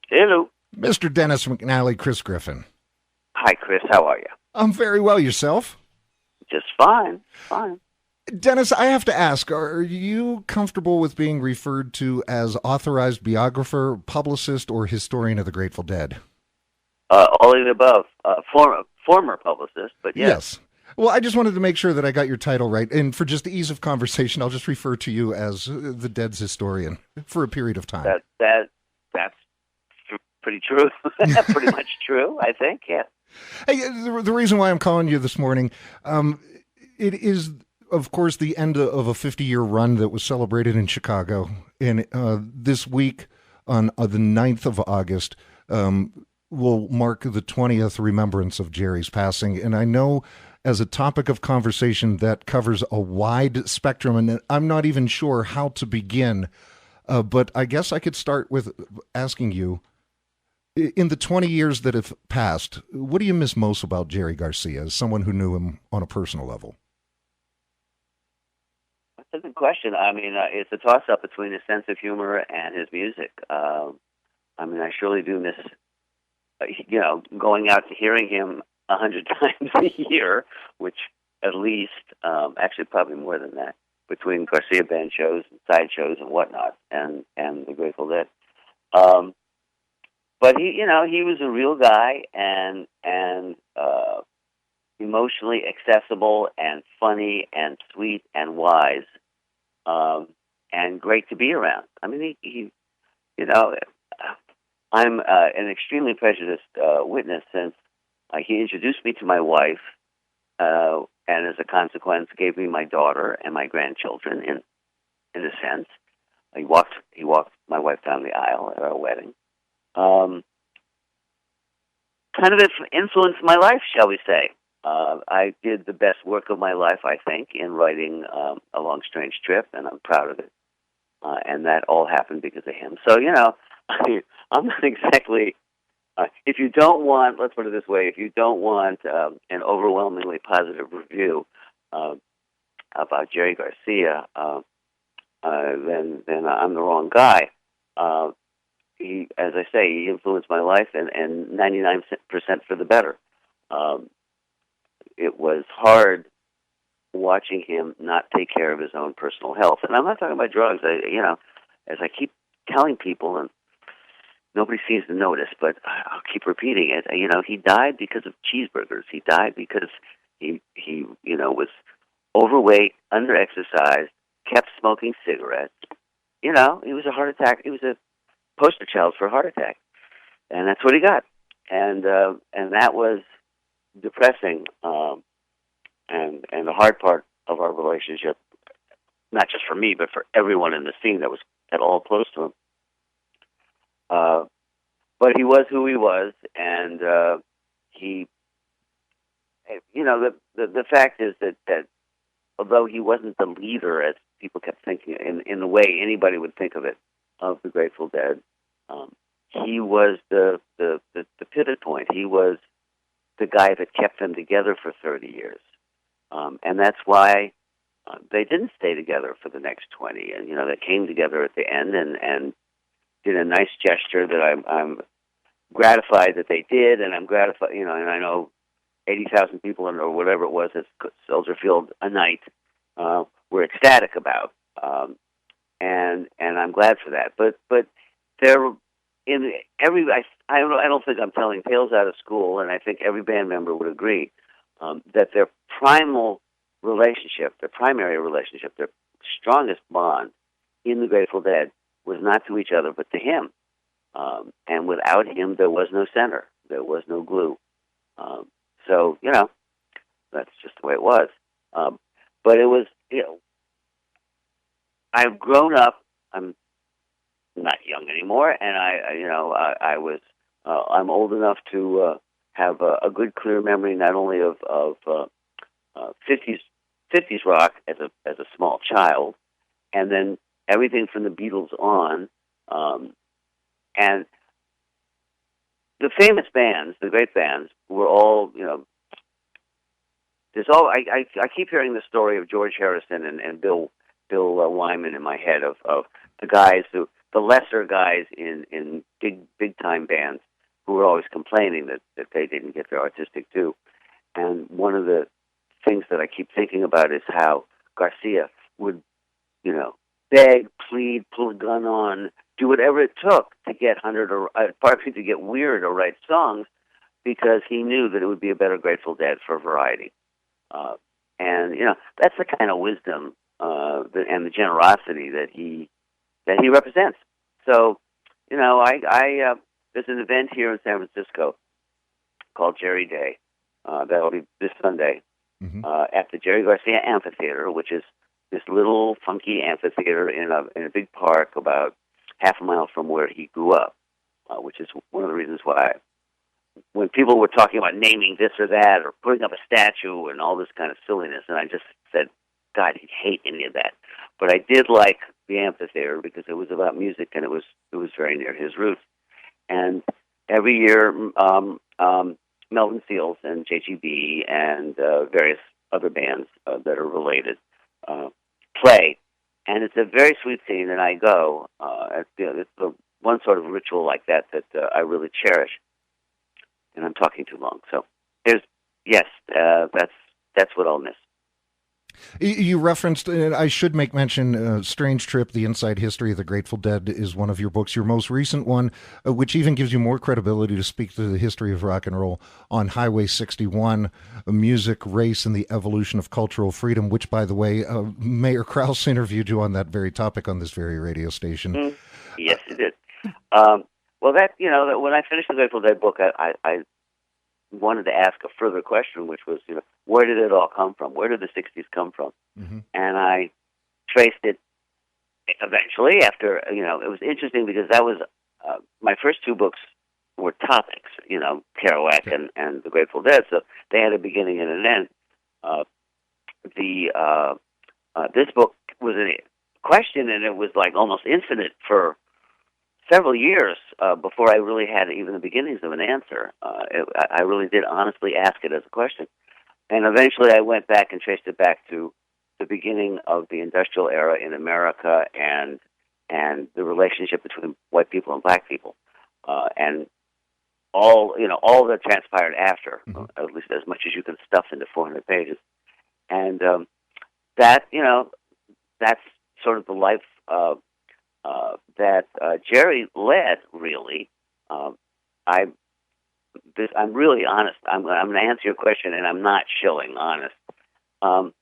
Hello. Mr. Dennis McNally, Chris Griffin. Hi, Chris. How are you? I'm very well. Yourself? Just fine. Fine. Dennis, I have to ask, are you comfortable with being referred to as authorized biographer, publicist, or historian of the Grateful Dead? All of the above. Former publicist, but yes, Yes. Well, I just wanted to make sure that I got your title right. And for just ease of conversation, I'll just refer to you as the Dead's historian for a period of time. that's pretty true. Pretty much true, I think. Yeah. Hey, the reason why I'm calling you this morning, it is, of course, the end of a 50-year run that was celebrated in Chicago. And this week, on the 9th of August, will mark the 20th remembrance of Jerry's passing. And I know as a topic of conversation that covers a wide spectrum, and I'm not even sure how to begin. But I guess I could start with asking you, in the 20 years that have passed, what do you miss most about Jerry Garcia as someone who knew him on a personal level? That's a good question. I mean, it's a toss-up between his sense of humor and his music. I mean, I surely do miss, going out and hearing him 100 times a year, which at least, actually probably more than that, between Garcia band shows and side shows and whatnot, and the Grateful Dead. But he was a real guy and emotionally accessible and funny and sweet and wise, and great to be around. I mean, he you know, I'm an extremely prejudiced witness since he introduced me to my wife, and as a consequence, gave me my daughter and my grandchildren. In a sense, he walked my wife down the aisle at our wedding. Kind of influenced my life, shall we say. I did the best work of my life, I think, in writing A Long Strange Trip, and I'm proud of it. And that all happened because of him. So, I'm not exactly, if you don't want, let's put it this way, if you don't want an overwhelmingly positive review about Jerry Garcia, then I'm the wrong guy. He, as I say, he influenced my life, and 99% for the better. It was hard watching him not take care of his own personal health, and I'm not talking about drugs. As I keep telling people, and nobody seems to notice, but I'll keep repeating it. He died because of cheeseburgers. He died because he was overweight, underexercised, kept smoking cigarettes. He was a heart attack. He was a poster child for a heart attack, and that's what he got, and that was depressing, and the hard part of our relationship, not just for me but for everyone in the scene that was at all close to him. But he was who he was, and he, the fact is that although he wasn't the leader as people kept thinking in the way anybody would think of it, of the Grateful Dead, he was the pivot point. He was the guy that kept them together for 30 years, and that's why they didn't stay together for the next 20. And they came together at the end and did a nice gesture that I'm gratified that they did, and I'm gratified. And I know 80,000 people or whatever it was at Soldier Field a night were ecstatic about. And I'm glad for that. But there, I don't think I'm telling tales out of school, and I think every band member would agree that their primary relationship, their strongest bond in the Grateful Dead was not to each other but to him. And without him, there was no center, there was no glue. So that's just the way it was. But it was, I've grown up. I'm not young anymore, and I'm old enough to have a good, clear memory not only of 50s rock as a small child, and then everything from the Beatles on, and the famous bands, the great bands, were all There's all I keep hearing the story of George Harrison and Bill Wyman in my head of the guys who the lesser guys in big time bands who were always complaining that they didn't get their artistic due. And one of the things that I keep thinking about is how Garcia would, beg, plead, pull a gun on, do whatever it took to get to get Weird or write songs, because he knew that it would be a better Grateful Dead for variety. And that's the kind of wisdom and the generosity that he represents. So, there's an event here in San Francisco called Jerry Day. That'll be this Sunday at the Jerry Garcia Amphitheater, which is this little funky amphitheater in a big park about half a mile from where he grew up, which is one of the reasons why when people were talking about naming this or that or putting up a statue and all this kind of silliness, and I just said, God, he'd hate any of that. But I did like the amphitheater because it was about music and it was very near his roots. And every year, Melvin Seals and JGB and various other bands that are related play, and it's a very sweet scene. And I go. It's the one sort of ritual like that I really cherish. And I'm talking too long, so that's what I'll miss. You referenced, I should make mention, Strange Trip, The Inside History of the Grateful Dead is one of your books. Your most recent one, which even gives you more credibility to speak to the history of rock and roll, on Highway 61, Music, Race, and the Evolution of Cultural Freedom, which, by the way, Mayor Krause interviewed you on that very topic on this very radio station. Mm-hmm. Yes, he did. Well, that when I finished the Grateful Dead book, I wanted to ask a further question, which was, where did it all come from? Where did the 60s come from? Mm-hmm. And I traced it eventually after, it was interesting because that was, my first two books were topics, Kerouac and the Grateful Dead, so they had a beginning and an end. This book was a question, and it was like almost infinite for several years before I really had even the beginnings of an answer. I really did honestly ask it as a question. And eventually I went back and traced it back to the beginning of the industrial era in America and the relationship between white people and black people. And all that transpired after, at least as much as you can stuff into 400 pages. And that's sort of the life that Jerry led, really. I'm really honest. I'm going to answer your question, and I'm not shilling honest. I'm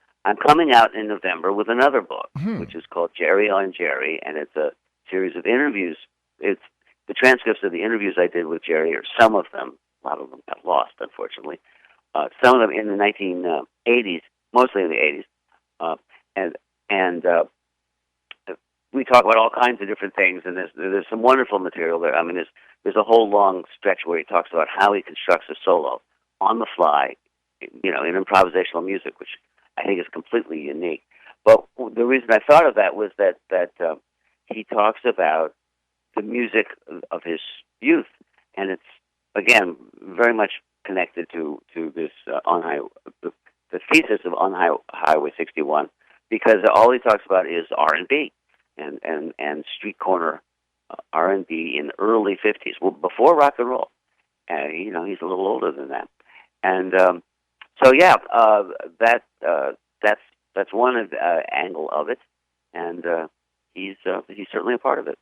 coming out in November with another book, which is called Jerry on Jerry, and it's a series of interviews. It's the transcripts of the interviews I did with Jerry, or some of them. A lot of them got lost, unfortunately. Some of them in the 1980s, mostly in the 80s, and we talk about all kinds of different things, and there's some wonderful material there. I mean, there's a whole long stretch where he talks about how he constructs a solo on the fly, in improvisational music, which I think is completely unique. But the reason I thought of that was that he talks about the music of his youth, and it's again very much connected to this the thesis of On Highway 61, because all he talks about is R&B. And street corner R&B in the early 50s, well, before rock and roll. And, he's a little older than that. And that's one angle of it, and he's certainly a part of it.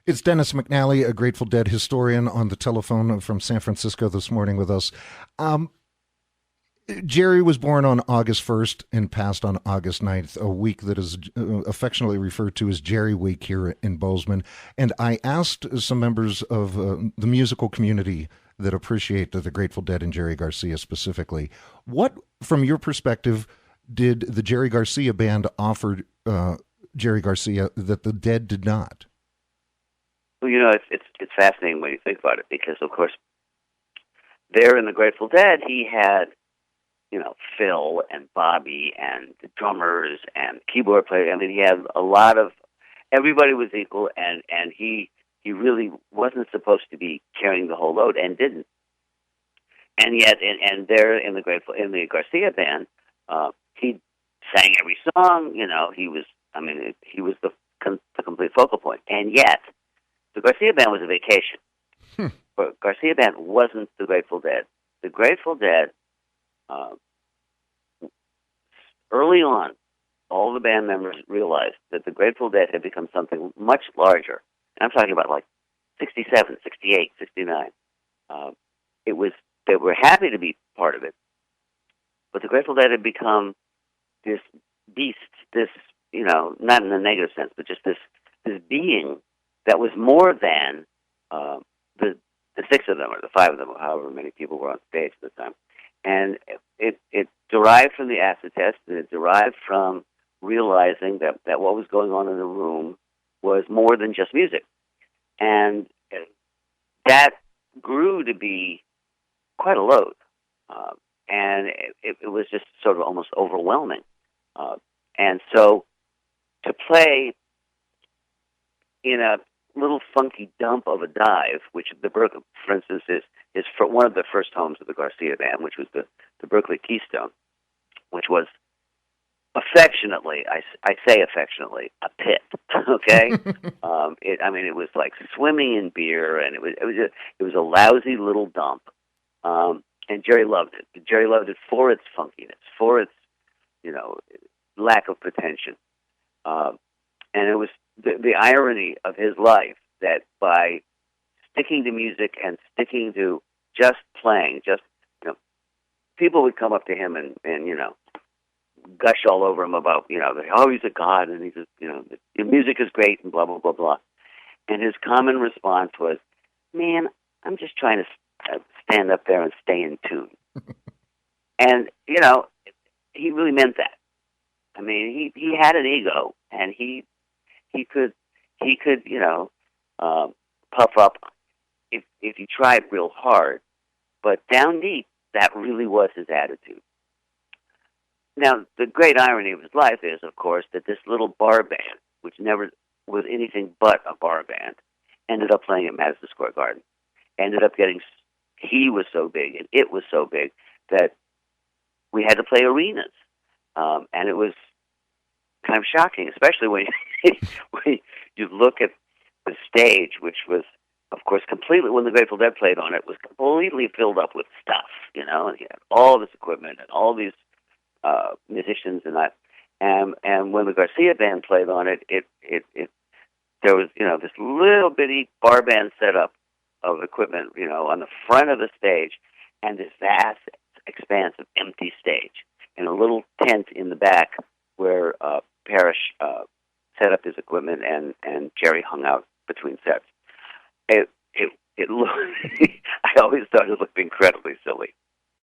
It's Dennis McNally, a Grateful Dead historian, on the telephone from San Francisco this morning with us. Jerry was born on August 1st and passed on August 9th, a week that is affectionately referred to as Jerry Week here in Bozeman. And I asked some members of the musical community that appreciate the Grateful Dead and Jerry Garcia specifically, what, from your perspective, did the Jerry Garcia band offer Jerry Garcia that the Dead did not? Well, it's fascinating when you think about it, because, of course, there in the Grateful Dead, he had Phil and Bobby and the drummers and keyboard players. I mean, he had a lot of, everybody was equal, and he really wasn't supposed to be carrying the whole load, and didn't. And yet, and there in the Garcia band, he sang every song. He was the the complete focal point. And yet, the Garcia Band was a vacation. But Garcia Band wasn't the Grateful Dead. The Grateful Dead, early on, all the band members realized that the Grateful Dead had become something much larger. And I'm talking about like 67, 68, 69. They were happy to be part of it, but the Grateful Dead had become this beast, this, not in a negative sense, but just this being that was more than the six of them or the five of them, or however many people were on stage at the time. And it derived from the acid test, and it derived from realizing that what was going on in the room was more than just music. And that grew to be quite a load. And it was just sort of almost overwhelming. And so to play in a little funky dump of a dive, which the Berkeley, for instance, is for one of the first homes of the Garcia Band, which was the Berkeley Keystone, which was affectionately, I say affectionately, a pit. Okay, it was like swimming in beer, and it was a lousy little dump. And Jerry loved it. Jerry loved it for its funkiness, for its lack of pretension, and it was the irony of his life that by sticking to music and sticking to just playing, people would come up to him and gush all over him about, he's a god, and he's your music is great, and blah, blah, blah, blah. And his common response was, man, I'm just trying to stand up there and stay in tune. And, he really meant that. I mean, he had an ego, and he could puff up if he tried real hard. But down deep, that really was his attitude. Now, the great irony of his life is, of course, that this little bar band, which never was anything but a bar band, ended up playing at Madison Square Garden. He was so big, and it was so big, that we had to play arenas. And it was kind of shocking, especially when you look at the stage, which was, of course, completely, when the Grateful Dead played on it, was completely filled up with stuff, and you had all this equipment and all these musicians and that. And when the Garcia Band played on it, there was, this little bitty bar band setup of equipment, on the front of the stage, and this vast expanse of empty stage, and a little tent in the back where Parrish set up his equipment and Jerry hung out between sets. It looked, I always thought it looked incredibly silly.